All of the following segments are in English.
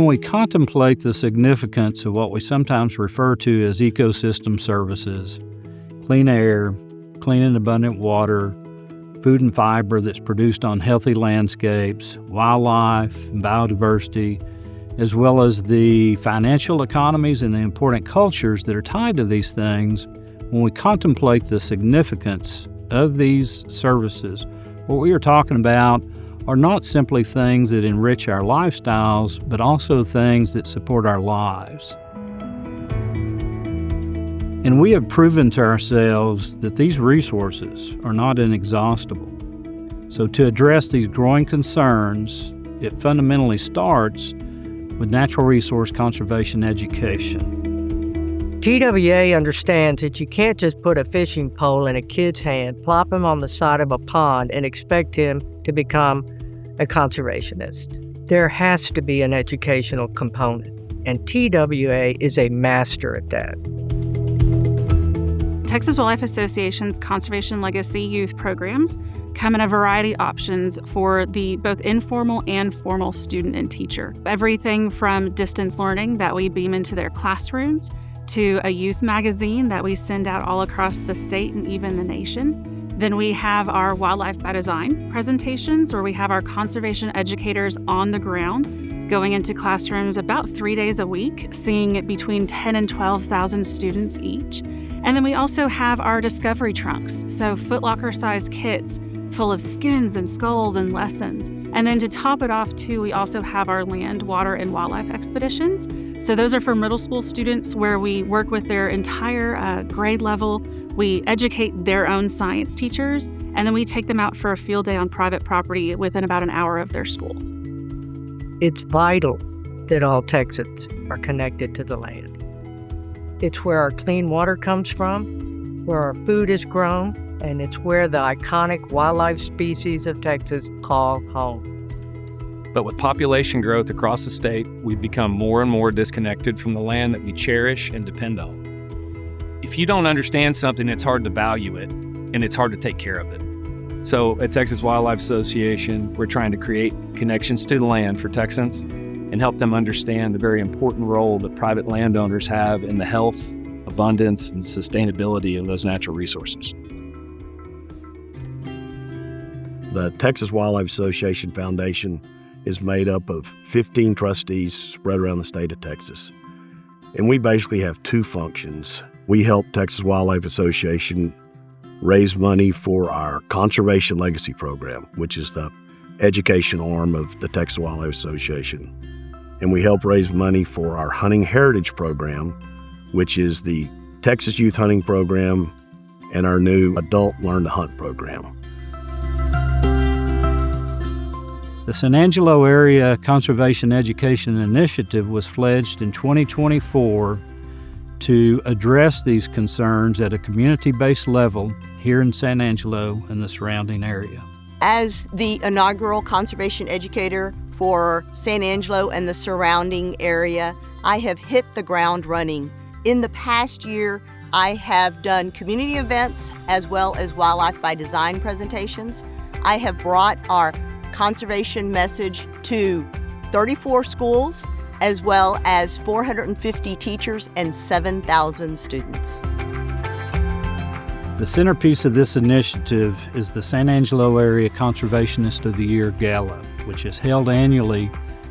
we contemplate the significance of what we sometimes refer to as ecosystem services, clean air, clean and abundant water, food and fiber that's produced on healthy landscapes, wildlife, and biodiversity, as well as the financial economies and the important cultures that are tied to these things, when we contemplate the significance of these services, what we are talking about are not simply things that enrich our lifestyles, but also things that support our lives. And we have proven to ourselves that these resources are not inexhaustible. So to address these growing concerns, it fundamentally starts with natural resource conservation education. TWA understands that you can't just put a fishing pole in a kid's hand, plop him on the side of a pond, and expect him to become a conservationist. There has to be an educational component, and TWA is a master at that. Texas Wildlife Association's Conservation Legacy Youth programs come in a variety of options for the both informal and formal student and teacher. Everything from distance learning that we beam into their classrooms to a youth magazine that we send out all across the state and even the nation. Then we have our Wildlife by Design presentations, where we have our conservation educators on the ground going into classrooms about 3 days a week, seeing between 10 and 12,000 students each. And then we also have our discovery trunks, so footlocker-sized kits full of skins and skulls and lessons. And then to top it off too, we also have our land, water, and wildlife expeditions. So those are for middle school students, where we work with their entire grade level. We educate their own science teachers, and then we take them out for a field day on private property within about an hour of their school. It's vital that all Texans are connected to the land. It's where our clean water comes from, where our food is grown, and it's where the iconic wildlife species of Texas call home. But with population growth across the state, we've become more and more disconnected from the land that we cherish and depend on. If you don't understand something, it's hard to value it, and it's hard to take care of it. So at Texas Wildlife Association, we're trying to create connections to the land for Texans and help them understand the very important role that private landowners have in the health, abundance, and sustainability of those natural resources. The Texas Wildlife Association Foundation is made up of 15 trustees spread around the state of Texas. And we basically have two functions. We help Texas Wildlife Association raise money for our Conservation Legacy program, which is the education arm of the Texas Wildlife Association. And we help raise money for our Hunting Heritage program, which is the Texas Youth Hunting Program and our new Adult Learn to Hunt program. The San Angelo Area Conservation Education Initiative was fledged in 2024 to address these concerns at a community-based level here in San Angelo and the surrounding area. As the inaugural conservation educator for San Angelo and the surrounding area, I have hit the ground running. In the past year, I have done community events as well as Wildlife by Design presentations. I have brought our conservation message to 34 schools, as well as 450 teachers and 7,000 students. The centerpiece of this initiative is the San Angelo Area Conservationist of the Year Gala, which is held annually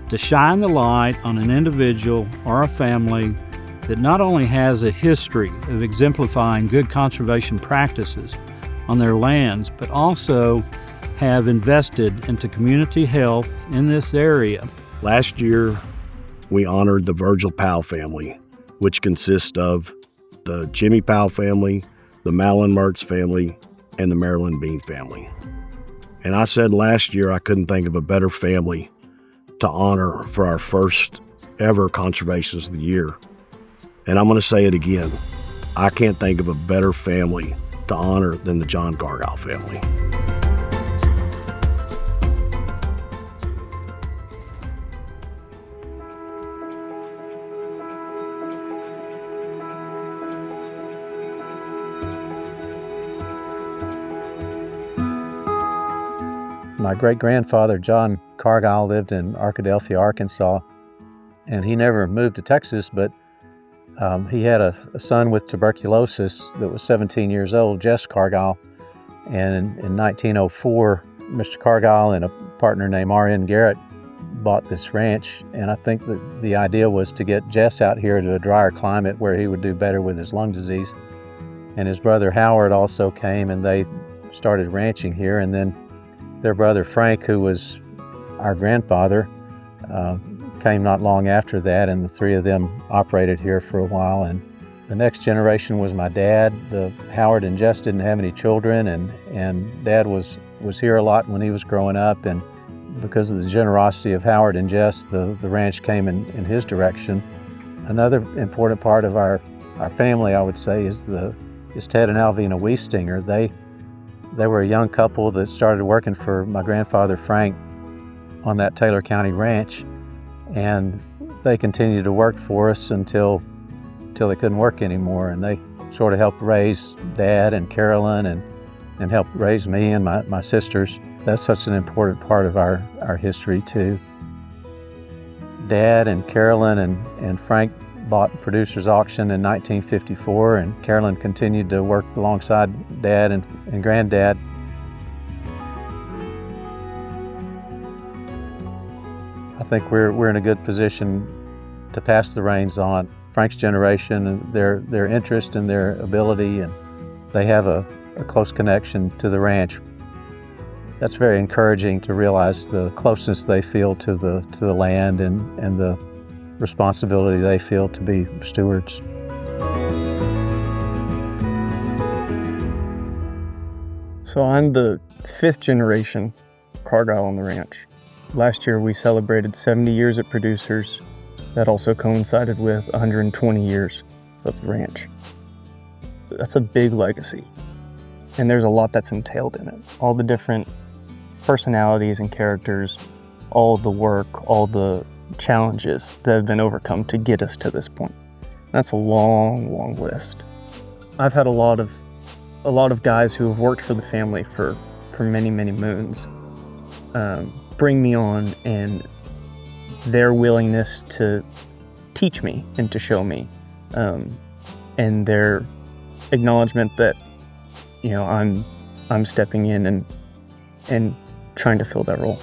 to shine the light on an individual or a family that not only has a history of exemplifying good conservation practices on their lands, but also have invested into community health in this area. Last year, we honored the Virgil Powell family, which consists of the Jimmy Powell family, the Malin Mertz family, and the Marilyn Bean family. And I said last year I couldn't think of a better family to honor for our first ever Conservationist of the Year. And I'm going to say it again. I can't think of a better family to honor than the John Cargile family. My great-grandfather, John Cargile, lived in Arkadelphia, Arkansas. and he never moved to Texas, but he had a son with tuberculosis that was 17 years old, Jess Cargile, and in 1904, Mr. Cargile and a partner named R.N. Garrett bought this ranch, and I think that the idea was to get Jess out here to a drier climate where he would do better with his lung disease. And his brother Howard also came, and they started ranching here, and then their brother Frank, who was our grandfather, came not long after that, and the three of them operated here for a while. And the next generation was my dad. Howard and Jess didn't have any children, and Dad was here a lot when he was growing up, and because of the generosity of Howard and Jess, the ranch came in his direction. Another important part of our family, I would say, is Ted and Alvina Wiestinger. They were a young couple that started working for my grandfather Frank on that Taylor County ranch, and they continued to work for us until they couldn't work anymore, and they sort of helped raise Dad and Carolyn and helped raise me and my sisters. That's such an important part of our history too. Dad and Carolyn and Frank bought Producer's Auction in 1954, and Carolyn continued to work alongside Dad and Granddad. I think we're in a good position to pass the reins on Frank's generation and their interest and their ability, and they have a close connection to the ranch. That's very encouraging to realize the closeness they feel to the land and the responsibility they feel to be stewards. So I'm the 5th generation Cargile on the ranch. Last year we celebrated 70 years at Producers. That also coincided with 120 years of the ranch. That's a big legacy, and there's a lot that's entailed in it. All the different personalities and characters, all the work, all the challenges that have been overcome to get us to this point. That's a long, long list. I've had a lot of guys who have worked for the family for many, many moons bring me on, and their willingness to teach me and to show me, and their acknowledgement that, you know, I'm stepping in and trying to fill that role.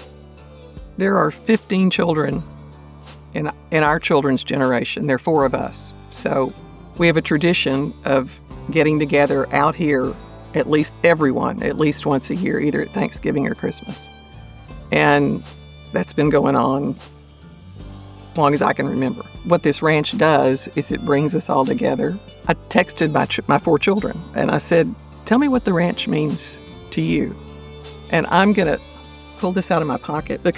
There are 15 children in our children's generation. There are 4 of us. So we have a tradition of getting together out here, at least everyone, at least once a year, either at Thanksgiving or Christmas. And that's been going on as long as I can remember. What this ranch does is it brings us all together. I texted my 4 children, and I said, tell me what the ranch means to you. And I'm going to pull this out of my pocket but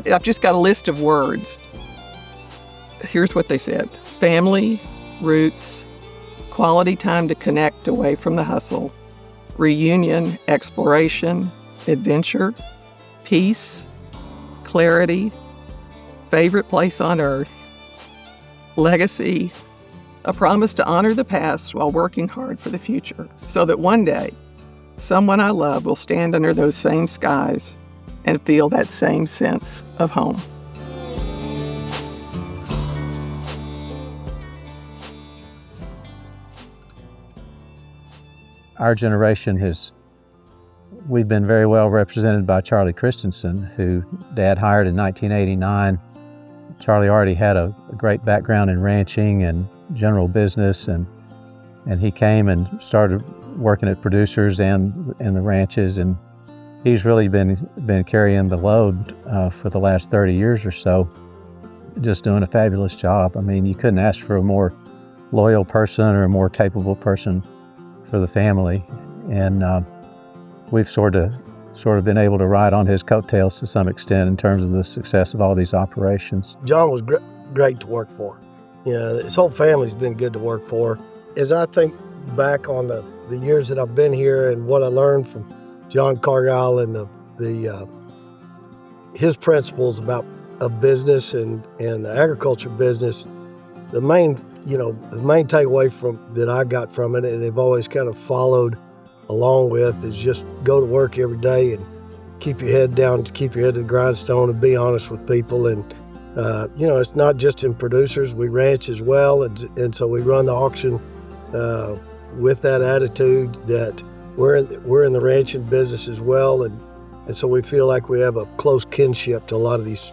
I've just got a list of words. Here's what they said. Family, roots, quality time to connect away from the hustle, reunion, exploration, adventure, peace, clarity, favorite place on earth, legacy, a promise to honor the past while working hard for the future, so that one day someone I love will stand under those same skies and feel that same sense of home. Our generation we've been very well represented by Charlie Christensen, who Dad hired in 1989. Charlie already had a great background in ranching and general business, and he came and started working at Producers and in the ranches, and he's really been carrying the load for the last 30 years or so, just doing a fabulous job. I mean, you couldn't ask for a more loyal person or a more capable person for the family, and we've sort of been able to ride on his coattails to some extent in terms of the success of all these operations. John was great to work for. You know, his whole family's been good to work for. As I think back on the years that I've been here and what I learned from John Cargile and his principles about a business and the agriculture business, the main takeaway that I got from it, and they've always kind of followed along with, is just go to work every day and keep your head down, keep your head to the grindstone, and be honest with people, and It's not just in producers. We ranch as well, and so we run the auction with that attitude that we're in the ranching business as well, and so we feel like we have a close kinship to a lot of these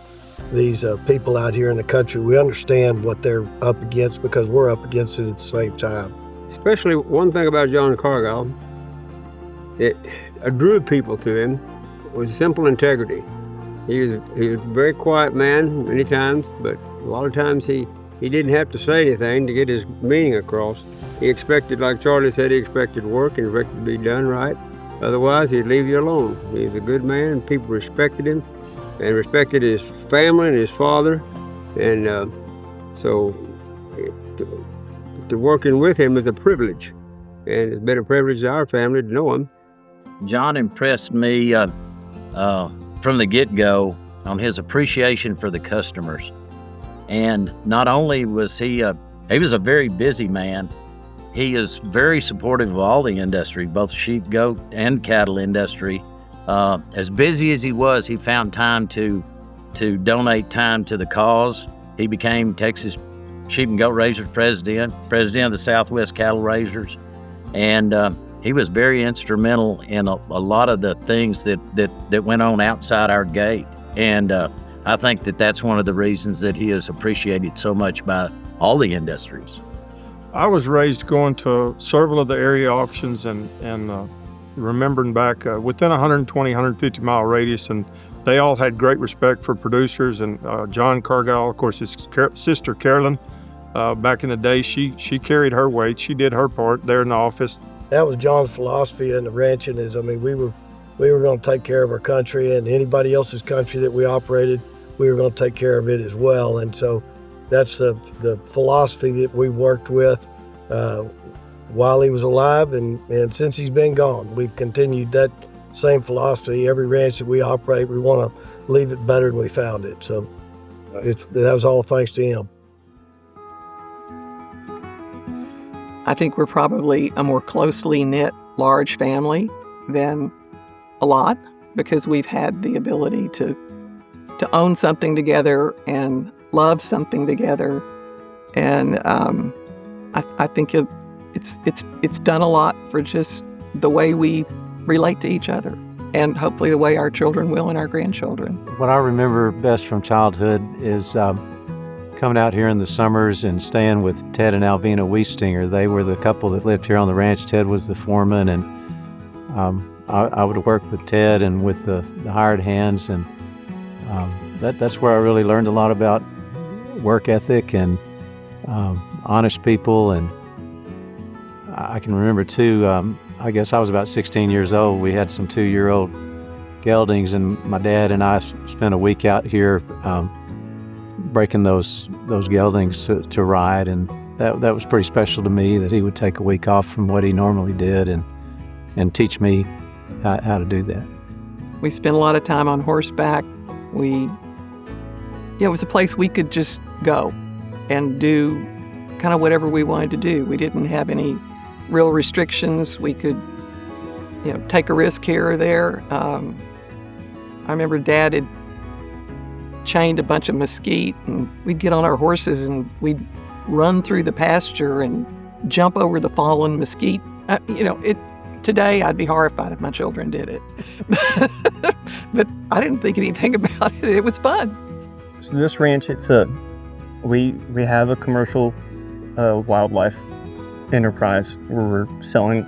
people out here in the country. We understand what they're up against because we're up against it at the same time. Especially one thing about John Cargile, it drew people to him was simple integrity. He was a very quiet man many times, but a lot of times he didn't have to say anything to get his meaning across. He expected, like Charlie said, he expected work and expected to be done right. Otherwise, he'd leave you alone. He was a good man, and people respected him and respected his family and his father. And so to working with him is a privilege. And it's been a privilege to our family to know him. John impressed me from the get-go on his appreciation for the customers. And not only was he was a very busy man, he is very supportive of all the industry, both sheep, goat, and cattle industry. As busy as he was, he found time to donate time to the cause. He became Texas Sheep and Goat Raisers president of the Southwest Cattle Raisers, and he was very instrumental in a lot of the things that went on outside our gate. And I think that's one of the reasons that he is appreciated so much by all the industries. I was raised going to several of the area auctions and remembering back within 120, 150 mile radius, and they all had great respect for producers. And John Cargile, of course, his sister Carolyn, back in the day, she carried her weight. She did her part there in the office. That was John's philosophy in the ranching we were going to take care of our country, and anybody else's country that we operated, we were going to take care of it as well. And so that's the philosophy that we worked with while he was alive, and since he's been gone, we've continued that same philosophy. Every ranch that we operate, we want to leave it better than we found it. So that was all thanks to him. I think we're probably a more closely knit, large family than a lot because we've had the ability to own something together and love something together, and I think it's done a lot for just the way we relate to each other, and hopefully the way our children will and our grandchildren. What I remember best from childhood is coming out here in the summers and staying with Ted and Alvina Wiestinger. They were the couple that lived here on the ranch. Ted was the foreman, and I would work with Ted and with the hired hands, and that's where I really learned a lot about work ethic and honest people. And I can remember too, I guess I was about 16 years old. We had some 2-year-old geldings, and my dad and I spent a week out here breaking those geldings to ride, and that was pretty special to me, that he would take a week off from what he normally did and teach me how to do that. We spent a lot of time on horseback. It was a place we could just go and do kind of whatever we wanted to do. We didn't have any real restrictions. We could, take a risk here or there. I remember Dad had chained a bunch of mesquite, and we'd get on our horses and we'd run through the pasture and jump over the fallen mesquite. Today I'd be horrified if my children did it. But I didn't think anything about it. It was fun. So this ranch, we have a commercial wildlife enterprise where we're selling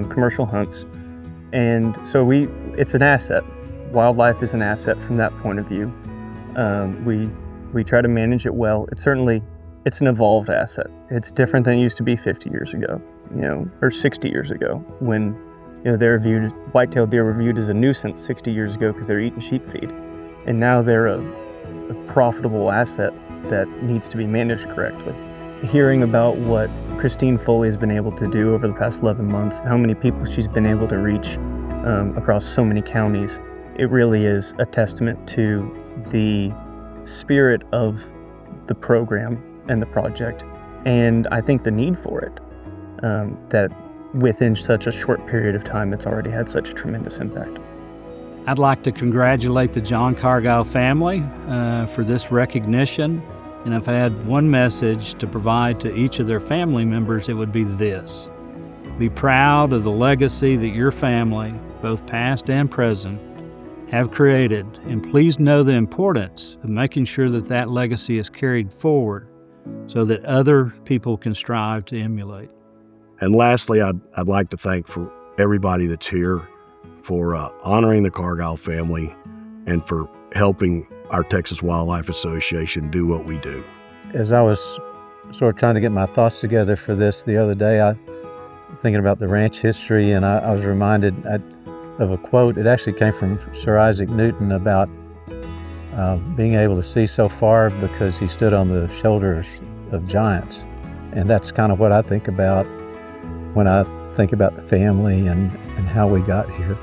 commercial hunts, and so it's an asset. Wildlife is an asset from that point of view. We try to manage it well. It's an evolved asset. It's different than it used to be 50 years ago, or 60 years ago, when white-tailed deer were viewed as a nuisance 60 years ago because they're eating sheep feed, and now they're a profitable asset that needs to be managed correctly. Hearing about what Christine Foley has been able to do over the past 11 months, how many people she's been able to reach across so many counties, it really is a testament to the spirit of the program and the project, and I think the need for it, that within such a short period of time it's already had such a tremendous impact. I'd like to congratulate the John Cargile family for this recognition. And if I had one message to provide to each of their family members, it would be this. Be proud of the legacy that your family, both past and present, have created, and please know the importance of making sure that that legacy is carried forward so that other people can strive to emulate. And lastly, I'd like to thank for everybody that's here for honoring the Cargile family and for helping our Texas Wildlife Association do what we do. As I was sort of trying to get my thoughts together for this the other day, I thinking about the ranch history, and I was reminded of a quote. It actually came from Sir Isaac Newton about being able to see so far because he stood on the shoulders of giants. And that's kind of what I think about when I think about the family and how we got here.